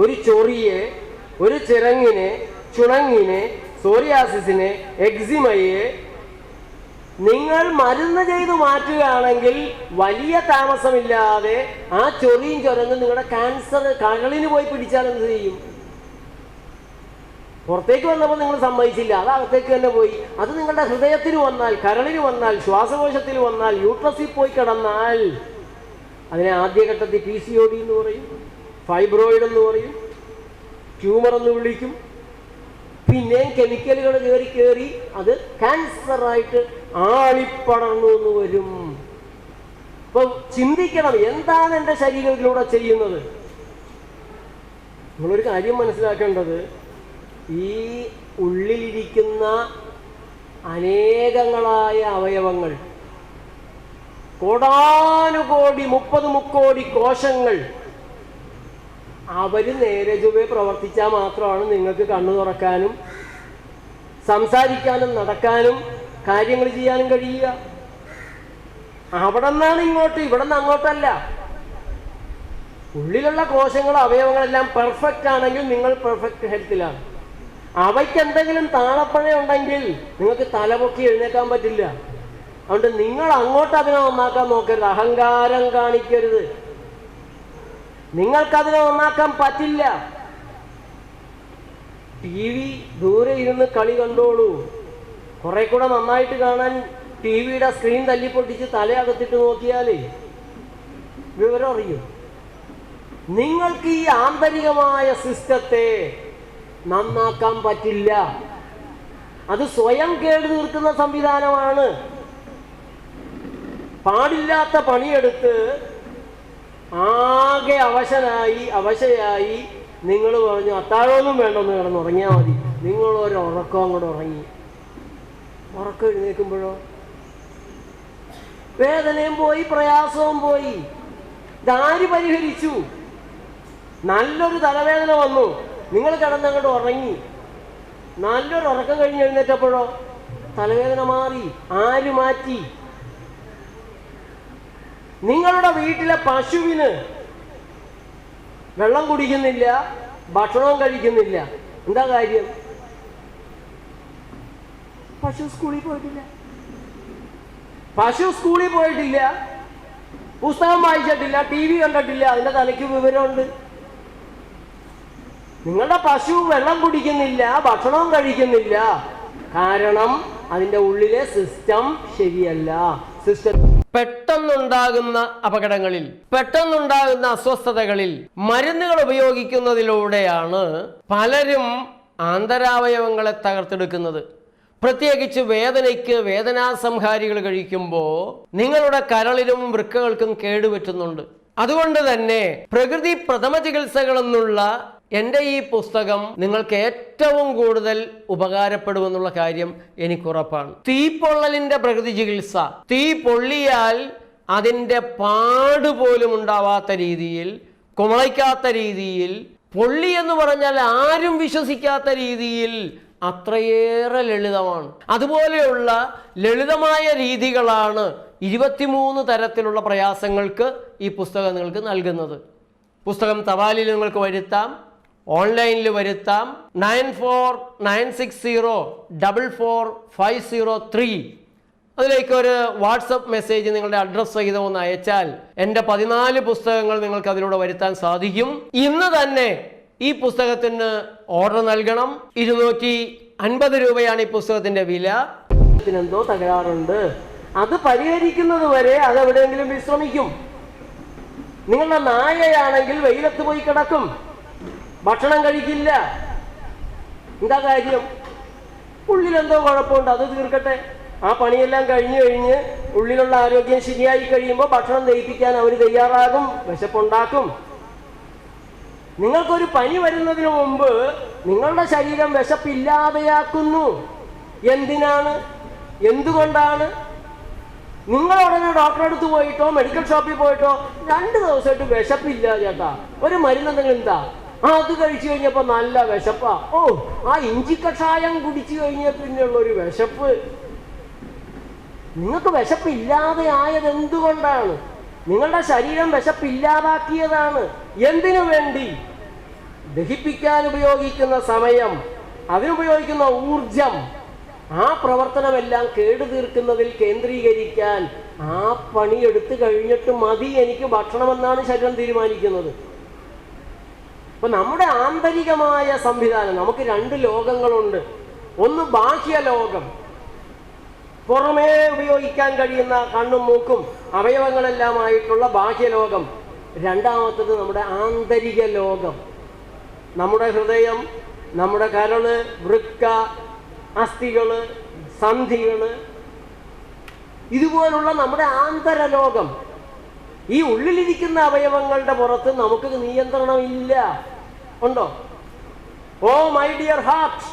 ഒരു ചൊറിയെ, ഒരു ചിറങ്ങിനെ, ചുണങ്ങിനെ, സോറിയാസിസിനെ, എക്സിമയെ നിങ്ങൾ മരുന്ന് ചെയ്ത് മാറ്റുകയാണെങ്കിൽ വലിയ താമസമില്ലാതെ ആ ചൊറിയും ചുരങ്ങും നിങ്ങളുടെ ക്യാൻസർ കരളിന് പോയി പിടിച്ചാൽ എന്ത് ചെയ്യും? പുറത്തേക്ക് വന്നപ്പോൾ നിങ്ങൾ സമ്മതിച്ചില്ല, അത് അകത്തേക്ക് തന്നെ പോയി. അത് നിങ്ങളുടെ ഹൃദയത്തിന് വന്നാൽ, കരളിന് വന്നാൽ, ശ്വാസകോശത്തിൽ വന്നാൽ, യൂട്രസിൽ പോയി കിടന്നാൽ അതിനെ ആദ്യഘട്ടത്തിൽ PCOD എന്ന് പറയും, ഫൈബ്രോയിഡ് എന്ന് പറയും, ട്യൂമർ എന്ന് വിളിക്കും. പിന്നെയും കെമിക്കലുകൾ കയറി അത് ക്യാൻസറായിട്ട് ആളിപ്പടർന്നു എന്ന് വരും. ഇപ്പൊ ചിന്തിക്കണം, എന്താണ് എൻ്റെ ശരീരത്തിലൂടെ ചെയ്യുന്നത്? നിങ്ങളൊരു കാര്യം മനസ്സിലാക്കേണ്ടത്, ഈ ഉള്ളിലിരിക്കുന്ന അനേകങ്ങളായ അവയവങ്ങൾ, കോടാനുകോടി 30 മുക്കോടി കോശങ്ങൾ, അവർ നേരെ ചൊവ്വേ പ്രവർത്തിച്ചാൽ മാത്രമാണ് നിങ്ങൾക്ക് കണ്ണു തുറക്കാനും സംസാരിക്കാനും നടക്കാനും കാര്യങ്ങൾ ചെയ്യാനും കഴിയുക. അവിടെ നിന്നാണ് ഇങ്ങോട്ട്, ഇവിടെ നിന്ന് അങ്ങോട്ടല്ല. ഉള്ളിലുള്ള കോശങ്ങൾ, അവയവങ്ങളെല്ലാം പെർഫെക്റ്റ് ആണെങ്കിൽ നിങ്ങൾ പെർഫെക്റ്റ് ഹെൽത്തിലാണ്. അവയ്ക്ക് എന്തെങ്കിലും താളപ്പഴ ഉണ്ടെങ്കിൽ നിങ്ങൾക്ക് തലപൊക്കി എഴുന്നേക്കാൻ പറ്റില്ല. അതുകൊണ്ട് നിങ്ങൾ അങ്ങോട്ട് അതിനെ നന്നാക്കാൻ നോക്കരുത്, അഹങ്കാരം കാണിക്കരുത്. നിങ്ങൾക്കതിനെ നന്നാക്കാൻ പറ്റില്ല. TV ദൂരെ ഇരുന്ന് കളി കണ്ടോളൂ. കുറെ കൂടെ നന്നായിട്ട് കാണാൻ TVയുടെ സ്ക്രീൻ തല്ലിപ്പൊട്ടിച്ച് തലയകത്തിട്ട് നോക്കിയാലേ വിവരം അറിയും. നിങ്ങൾക്ക് ഈ ആന്തരികമായ സിസ്റ്റത്തെ നന്നാക്കാൻ പറ്റില്ല. അത് സ്വയം കേട് തീർക്കുന്ന സംവിധാനമാണ്. പാടില്ലാത്ത പണിയെടുത്ത് ആകെ അവശയായി നിങ്ങൾ പറഞ്ഞു അത്താഴമൊന്നും വേണ്ടെന്ന് കിടന്നുറങ്ങിയാൽ മതി. നിങ്ങളൊരു ഉറക്കം അങ്ങോട്ട് ഉറങ്ങി. ഉറക്കം എഴുന്നേൽക്കുമ്പോഴോ വേദനയും പോയി, പ്രയാസവും പോയി. ഇതാര് പരിഹരിച്ചു? നല്ലൊരു തലവേദന വന്നു, നിങ്ങൾ കിടന്നങ്ങോട്ട് ഉറങ്ങി. നല്ലൊരു ഉറക്കം കഴിഞ്ഞ് എഴുന്നേറ്റപ്പോഴോ തലവേദന മാറി. ആര് മാറ്റി? നിങ്ങളുടെ വീട്ടിലെ പശുവിന് വെള്ളം കുടിക്കുന്നില്ല, ഭക്ഷണവും കഴിക്കുന്നില്ല. എന്താ കാര്യം? പശു സ്കൂളിൽ പോയിട്ടില്ല. പുസ്തകം വായിച്ചിട്ടില്ല, TV കണ്ടിട്ടില്ല. അതിന്റെ തലയ്ക്ക് വിവരമുണ്ട്. നിങ്ങളുടെ പശു വെള്ളം കുടിക്കുന്നില്ല, ഭക്ഷണവും കഴിക്കുന്നില്ല. കാരണം അതിന്റെ ഉള്ളിലെ സിസ്റ്റം ശരിയല്ല. പെട്ടെന്നുണ്ടാകുന്ന അപകടങ്ങളിൽ, പെട്ടെന്നുണ്ടാകുന്ന അസ്വസ്ഥതകളിൽ മരുന്നുകൾ ഉപയോഗിക്കുന്നതിലൂടെയാണ് പലരും ആന്തരാവയവങ്ങളെ തകർത്തെടുക്കുന്നത്. പ്രത്യേകിച്ച് വേദനയ്ക്ക് വേദനാസംഹാരികൾ കഴിക്കുമ്പോൾ നിങ്ങളുടെ കരളിനും വൃക്കകൾക്കും കേടുപറ്റുന്നുണ്ട്. അതുകൊണ്ട് തന്നെ പ്രകൃതി പ്രഥമ ചികിത്സകൾ എന്നുള്ള എൻ്റെ ഈ പുസ്തകം നിങ്ങൾക്ക് ഏറ്റവും കൂടുതൽ ഉപകാരപ്പെടുമെന്നുള്ള കാര്യം എനിക്കുറപ്പാണ്. തീപ്പൊള്ളലിന്റെ പ്രകൃതി ചികിത്സ, തീ പൊള്ളിയാൽ അതിൻ്റെ പാടുപോലും ഉണ്ടാവാത്ത രീതിയിൽ, കുമളയ്ക്കാത്ത രീതിയിൽ, പൊള്ളി എന്ന് പറഞ്ഞാൽ ആരും വിശ്വസിക്കാത്ത രീതിയിൽ അത്രയേറെ ലളിതമാണ്. അതുപോലെയുള്ള ലളിതമായ രീതികളാണ് 23 തരത്തിലുള്ള പ്രയാസങ്ങൾക്ക് ഈ പുസ്തകം നിങ്ങൾക്ക് നൽകുന്നത്. പുസ്തകം തപാലിൽ നിങ്ങൾക്ക് വരുത്താം, ഓൺലൈനിൽ വരുത്താം. 9460445503 അതിലേക്ക് ഒരു വാട്സപ്പ് മെസ്സേജ് നിങ്ങളുടെ അഡ്രസ് സഹിതം ഒന്ന് അയച്ചാൽ എൻ്റെ 14 പുസ്തകങ്ങൾ നിങ്ങൾക്ക് അതിലൂടെ വരുത്താൻ സാധിക്കും. ഇന്ന് തന്നെ ഈ പുസ്തകത്തിന് ഓർഡർ നൽകണം. 250 രൂപയാണ് ഈ പുസ്തകത്തിന്റെ വില. എന്തോ തകരാറുണ്ട്, അത് പരിഹരിക്കുന്നത് വരെ അത് എവിടെയെങ്കിലും വിശ്രമിക്കും. നിങ്ങളുടെ നായയാണെങ്കിൽ വെയിലത്ത് പോയി കിടക്കും, ഭക്ഷണം കഴിക്കില്ല. എന്താ കാര്യം? ഉള്ളിലെന്തോ കുഴപ്പമുണ്ട്, അത് തീർക്കട്ടെ. ആ പണിയെല്ലാം കഴിഞ്ഞ് ഉള്ളിലുള്ള ആരോഗ്യം ശരിയായി കഴിയുമ്പോൾ ഭക്ഷണം ദഹിപ്പിക്കാൻ അവർ തയ്യാറാകും, വിശപ്പുണ്ടാക്കും. നിങ്ങൾക്കൊരു പനി വരുന്നതിന് മുമ്പ് നിങ്ങളുടെ ശരീരം വിശപ്പില്ലാതെയാക്കുന്നു. എന്തിനാണ്? എന്തുകൊണ്ടാണ്? നിങ്ങൾ ഉടനെ ഡോക്ടറെ അടുത്ത് പോയിട്ടോ മെഡിക്കൽ ഷോപ്പിൽ പോയിട്ടോ 2 ദിവസമായിട്ട് വിശപ്പില്ല ചേട്ടാ, ഒരു മരുന്ന് എന്തെങ്കിലും എന്താ, അത് കഴിച്ചു കഴിഞ്ഞപ്പോ നല്ല വിശപ്പാ, ആ ഇഞ്ചി കഷായം കുടിച്ചു കഴിഞ്ഞ പിന്നെയുള്ള ഒരു വിശപ്പ്. നിങ്ങൾക്ക് വിശപ്പില്ലാതെ ആയത് എന്തുകൊണ്ടാണ്? നിങ്ങളുടെ ശരീരം വിശപ്പില്ലാതാക്കിയതാണ്. എന്തിനു വേണ്ടി? ദഹിപ്പിക്കാൻ ഉപയോഗിക്കുന്ന സമയം, അതിനുപയോഗിക്കുന്ന ഊർജം, ആ പ്രവർത്തനമെല്ലാം കേടുതീർക്കുന്നതിൽ കേന്ദ്രീകരിക്കാൻ ആ പണി എടുത്തു കഴിഞ്ഞിട്ട് മതി എനിക്ക് ഭക്ഷണമെന്നാണ് ശരീരം തീരുമാനിക്കുന്നത്. അപ്പൊ നമ്മുടെ ആന്തരികമായ സംവിധാനം, നമുക്ക് രണ്ട് ലോകങ്ങളുണ്ട്. ഒന്ന് ബാഹ്യ ലോകം, പുറമേ ഉപയോഗിക്കാൻ കഴിയുന്ന കണ്ണും മൂക്കും അവയവങ്ങളെല്ലാമായിട്ടുള്ള ബാഹ്യലോകം. രണ്ടാമത്തത് നമ്മുടെ ആന്തരിക ലോകം, നമ്മുടെ ഹൃദയം, നമ്മുടെ കരള്, വൃക്ക, അസ്ഥികള്, സന്ധികള്, ഇതുപോലുള്ള നമ്മുടെ ആന്തരലോകം. ഈ ഉള്ളിലിരിക്കുന്ന അവയവങ്ങളുടെ പുറത്ത് നമുക്ക് നിയന്ത്രണമില്ല. ഉണ്ടോ? ഓ മൈ ഡിയർ ഹാർട്ട്,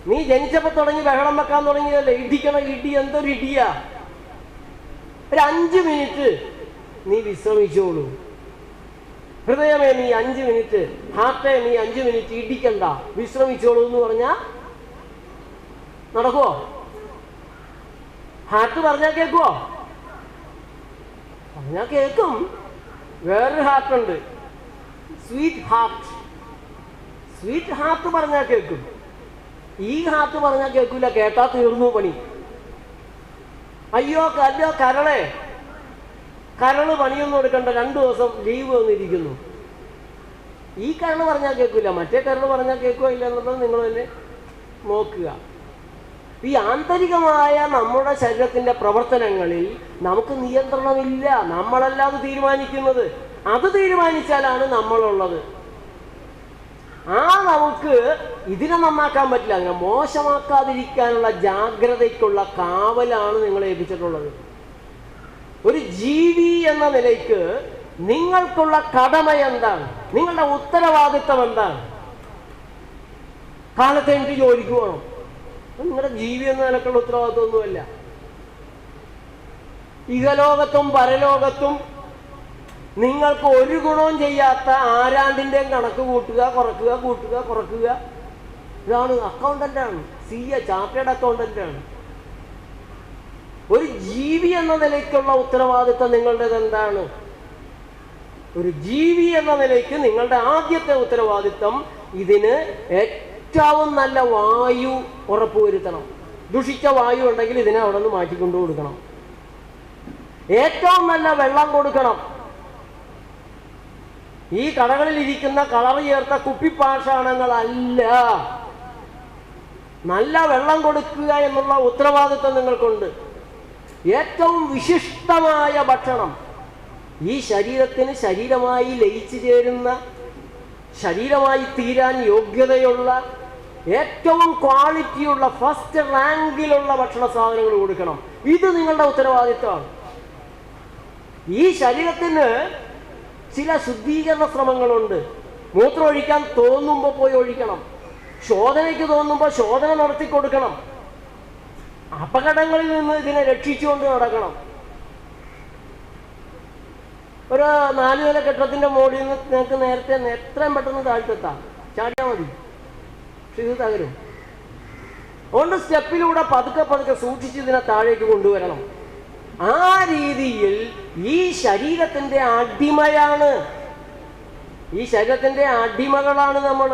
നീ ജനിച്ചപ്പോൾ തുടങ്ങി ബഹളം വെക്കാൻ തുടങ്ങിയതല്ലേ, ഇടിക്കണം ഇടി, എന്തൊരു ഇടിയാ. ഒരു 5 മിനിറ്റ് നീ വിശ്രമിച്ചോളൂ. ഹൃദയമേ നീ 5 മിനിറ്റ്, ഹാർട്ടേ നീ 5 മിനിറ്റ് ഇടിക്കണ്ട, വിശ്രമിച്ചോളൂ എന്ന് പറഞ്ഞാ നടക്കുവോ? ഹാർട്ട് പറഞ്ഞാൽ കേൾക്കുവോ? പറഞ്ഞാൽ കേൾക്കും. വേറൊരു ഹാർട്ടുണ്ട്, സ്വീറ്റ് ഹാർട്ട്. സ്വീറ്റ് ഹാർട്ട് പറഞ്ഞാൽ കേൾക്കും. ഈ ഹാർട്ട് പറഞ്ഞാൽ കേൾക്കൂല, കേട്ടാ തീർന്നു പണി. അയ്യോ കല്ലോ കരളെ, കരള് പണിയൊന്നും എടുക്കണ്ട, 2 ദിവസം ലീവ് വന്നിരിക്കുന്നു. ഈ കരള് പറഞ്ഞാൽ കേൾക്കൂല, മറ്റേ കരള് പറഞ്ഞാൽ കേൾക്കുക ഇല്ല എന്നുള്ളത് നിങ്ങൾ തന്നെ നോക്കുക. ഈ ആന്തരികമായ നമ്മുടെ ശരീരത്തിന്റെ പ്രവർത്തനങ്ങളിൽ നമുക്ക് നിയന്ത്രണമില്ല. നമ്മളല്ല അത് തീരുമാനിക്കുന്നത്. അത് തീരുമാനിച്ചാലാണ് നമ്മളുള്ളത്. നമുക്ക് ഇതിനെ നന്നാക്കാൻ പറ്റില്ല. അങ്ങനെ മോശമാക്കാതിരിക്കാനുള്ള ജാഗ്രതയ്ക്കുള്ള കാവലാണ് നിങ്ങളെ ഏൽപ്പിച്ചിട്ടുള്ളത്. ഒരു ജീവി എന്ന നിലയ്ക്ക് നിങ്ങൾക്കുള്ള കടമ എന്താണ്? നിങ്ങളുടെ ഉത്തരവാദിത്വം എന്താണ്? കാലത്ത് എനിക്ക് ജോലിക്ക് പോകണം. നിങ്ങളുടെ ജീവി എന്ന നിലക്കുള്ള ഉത്തരവാദിത്വമൊന്നുമല്ല. ഇഹലോകത്തും പരലോകത്തും നിങ്ങൾക്ക് ഒരു ഗുണവും ചെയ്യാത്ത ആരാണ്ടിൻ്റെയും കണക്ക് കൂട്ടുക, കുറക്കുക, കൂട്ടുക, കുറക്കുക. ഇതാണ് അക്കൗണ്ടന്റാണ്, ചാർട്ടേഡ് അക്കൗണ്ടന്റാണ്. ഒരു ജീവി എന്ന നിലയ്ക്കുള്ള ഉത്തരവാദിത്വം നിങ്ങളുടേത് എന്താണ്? ഒരു ജീവി എന്ന നിലയ്ക്ക് നിങ്ങളുടെ ആദ്യത്തെ ഉത്തരവാദിത്വം ഇതിന് ഏറ്റവും നല്ല വായു ഉറപ്പുവരുത്തണം. ദുഷിച്ച വായു ഉണ്ടെങ്കിൽ ഇതിനെ അവിടെ നിന്ന് മാറ്റിക്കൊണ്ടു കൊടുക്കണം. ഏറ്റവും നല്ല വെള്ളം കൊടുക്കണം. ഈ കടകളിൽ ഇരിക്കുന്ന കളർ ചേർത്ത കുപ്പിപ്പാഷാണങ്ങളല്ല, നല്ല വെള്ളം കൊടുക്കുക എന്നുള്ള ഉത്തരവാദിത്വം നിങ്ങൾക്കുണ്ട്. ഏറ്റവും വിശിഷ്ടമായ ഭക്ഷണം, ഈ ശരീരത്തിന് ശരീരമായി ലയിച്ചു ചേരുന്ന, ശരീരമായി തീരാൻ യോഗ്യതയുള്ള, ഏറ്റവും ക്വാളിറ്റിയുള്ള, ഫസ്റ്റ് റാങ്കിലുള്ള ഭക്ഷണ സാധനങ്ങൾ കൊടുക്കണം. ഇത് നിങ്ങളുടെ ഉത്തരവാദിത്വമാണ്. ഈ ശരീരത്തിന് ചില ശുദ്ധീകരണ ശ്രമങ്ങളുണ്ട്. മൂത്രം ഒഴിക്കാൻ തോന്നുമ്പോൾ പോയി ഒഴിക്കണം. ശോധനയ്ക്ക് തോന്നുമ്പോൾ ശോധന നടത്തി കൊടുക്കണം. അപകടങ്ങളിൽ നിന്ന് ഇതിനെ രക്ഷിച്ചുകൊണ്ട് നടക്കണം. ഒരു 4 നില കെട്ടിടത്തിന്റെ മുകളിൽ നിന്ന് നിങ്ങൾക്ക് നേരത്തെ എത്രയും പെട്ടെന്ന് താഴ്ത്തെത്താം, ചാടിയാൽ മതി. പക്ഷെ ഇത് തകരും. അതുകൊണ്ട് സ്റ്റെപ്പിലൂടെ പതുക്കെ പതുക്കെ സൂക്ഷിച്ച് ഇതിനെ താഴേക്ക് കൊണ്ടുവരണം. ആ രീതിയിൽ ഈ ശരീരത്തിന്റെ അടിമയാണ്, ഈ ശരീരത്തിന്റെ അടിമകളാണ് നമ്മൾ.